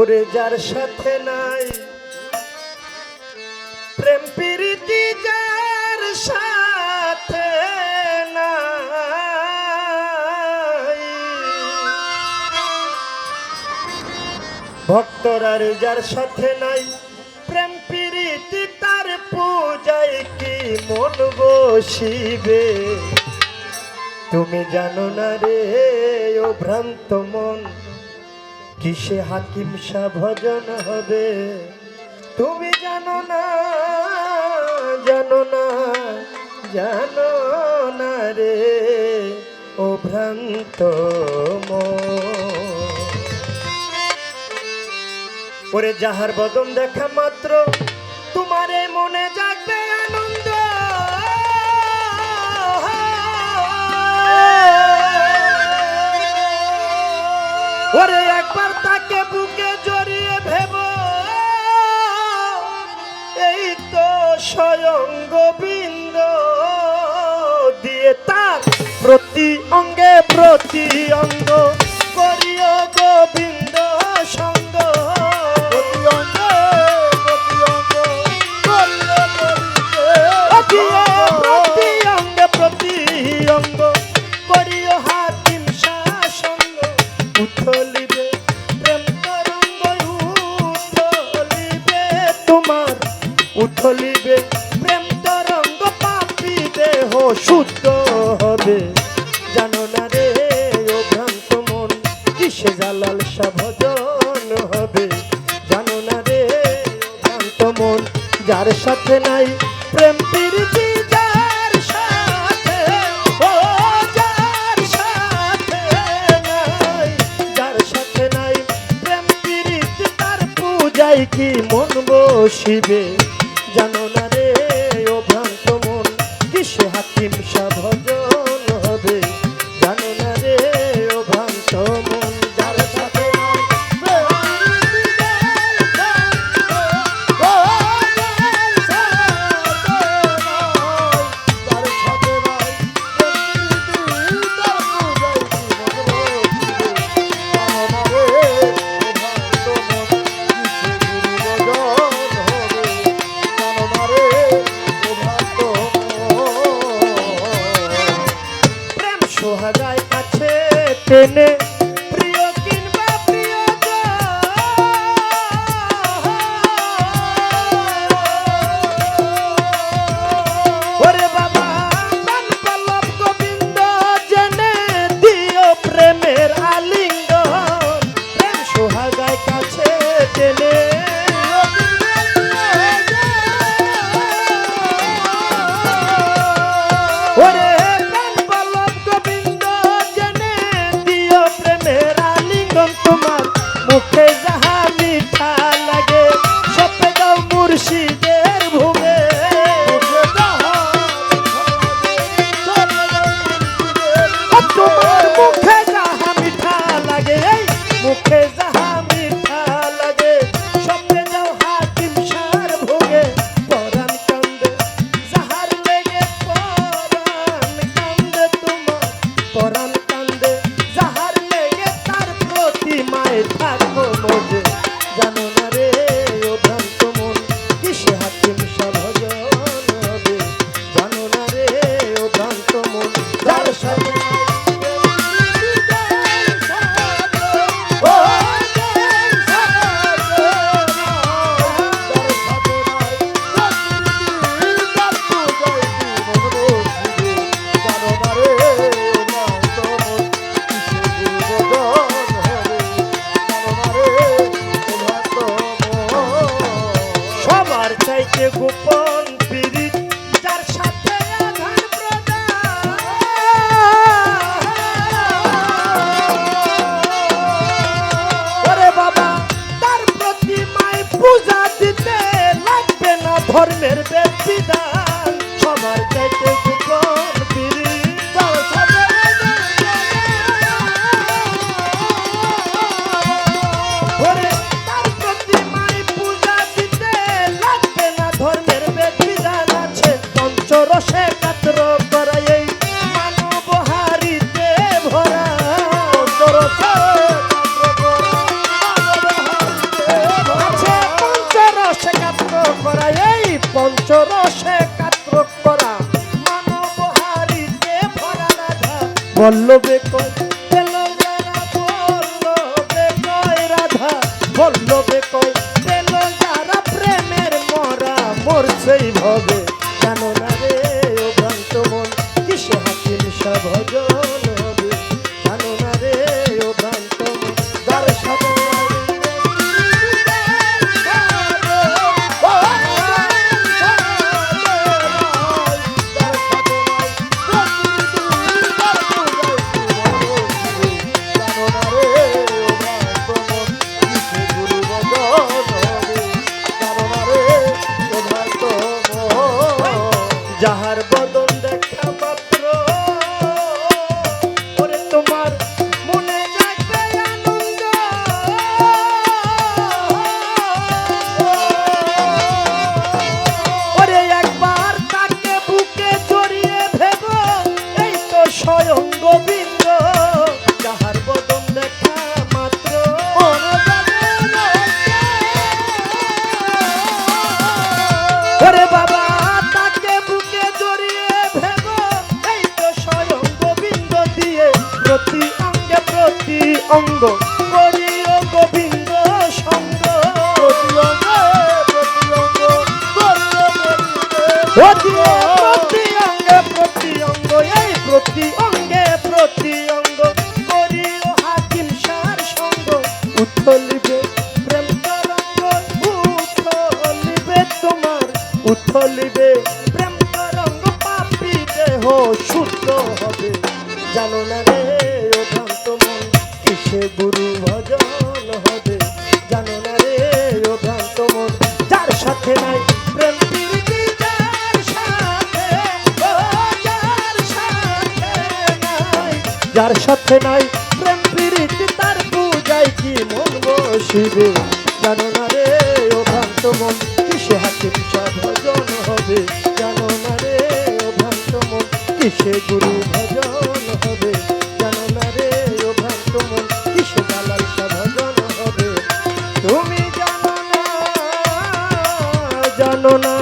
ওরে যার সাথে নাই প্রেম প্রীতি, যার সাথে নাই ভক্তরার, যার সাথে নাই প্রেম প্রীতি, তার পূজায় কি মন বসিবে? তুমি জানো না রে ও ভ্রান্ত মন, কিসে হাকিম শাহ ভজন হবে? তুমি জানো না, জানো না, জানো না রে ও ভ্রান্ত মন। ওরে যাহার বদন দেখা মাত্র তোমারে মনে জাগবে আনন্দ, ওরে একবার তাকে বুকে জড়িয়ে ভেব, এই তো স্বয়ং গোবিন্দ দিয়ে তার প্রতি অঙ্গে প্রতি অঙ্গ করিও গোবিন্দ সঙ্গ, প্রতি অঙ্গে প্রতি অঙ্গ করিও হাকিম শাহ সঙ্গ। উথলিবে প্রেম তরঙ্গ, উথলিবে তোমার, উথলিবে প্রেম তরঙ্গ, পাপী দেহ শুদ্ধ হবে। জানো না রে ও ভ্রান্ত মন, কিসে জালাল শাহ ভজন হবে? জানো না রে ও ভ্রান্ত মন, যার সাথে নাই প্রেম প্রীতি, যার সাথে, ও যার সাথে নাই, যার সাথে নাই প্রেম প্রীতি, তার পূজায় কি মন বসিবে? জানো না রে ও ভ্রান্ত মন, কিসে হাকিম শাহ ভজন হবে? জানো না রে ও ভ্রান্ত মন, যার সাথে নাই সোহাগায় কাছে টেনে প্রিয় কিংবা প্রিয়জন, ওরে বাবা প্রাণ পল্লব গোবিন্দ জেনে দিও প্রেমের আলিঙ্গন। প্রেম সোহাগায় কাছে টেনে ওরে প্রাণ পল্লব গোবিন্দ জেনে দিও প্রেমের বল্লভে কয় পেল যারা, বল্লভে কয় রাধা, বল্লভে কয় পেল যারা, প্রেমের মরা মরছেই ভবে। জানো না রে ও ভ্রান্ত মন কিসে হাকিম শাহ ভজন হবে। জানো না রে ও ভ্রান্ত মন যার সাথে যাহার বদন দেখা মাত্র ওরে তোমার মনে জাগে আনন্দ। ওরে একবার তাকে বুকে জড়িয়ে ভেব এই তো স্বয়ং গোবিন্দ। যাহার বদন দেখা মাত্র ওরে বাবা প্রতি অঙ্গে প্রতি অঙ্গ করিও গোবিন্দ সঙ্গ। প্রতি অঙ্গে প্রতি অঙ্গ এই প্রতি অঙ্গে প্রতি অঙ্গ করিও হাকিম শাহর সঙ্গ। উথলিবে প্রেম তরঙ্গ, উথলিবে তোমার, উথলিবে প্রেম তরঙ্গ, পাপী দেহ শুদ্ধ হবে। জানো না রে ও ভ্রান্ত মন কিসে গুরু ভজন হবে। জানো না রে ও ভ্রান্ত মন যার সাথে নাই প্রেম প্রীতি, যার সাথে যার সাথে নাই, যার সাথে নাই প্রেম প্রীতি তার পূজায় কি মন বসিবে। জানো না রে ও ভ্রান্ত মন কিসে হাকিম শাহ ভজন হবে। জানো না রে ও ভ্রান্ত মন কিসে গুরু ভজন হবে। জানো না রে ও ভ্রান্ত মন কিসে দালাল শাহ ভজন হবে। তুমি জানো না, জানো না।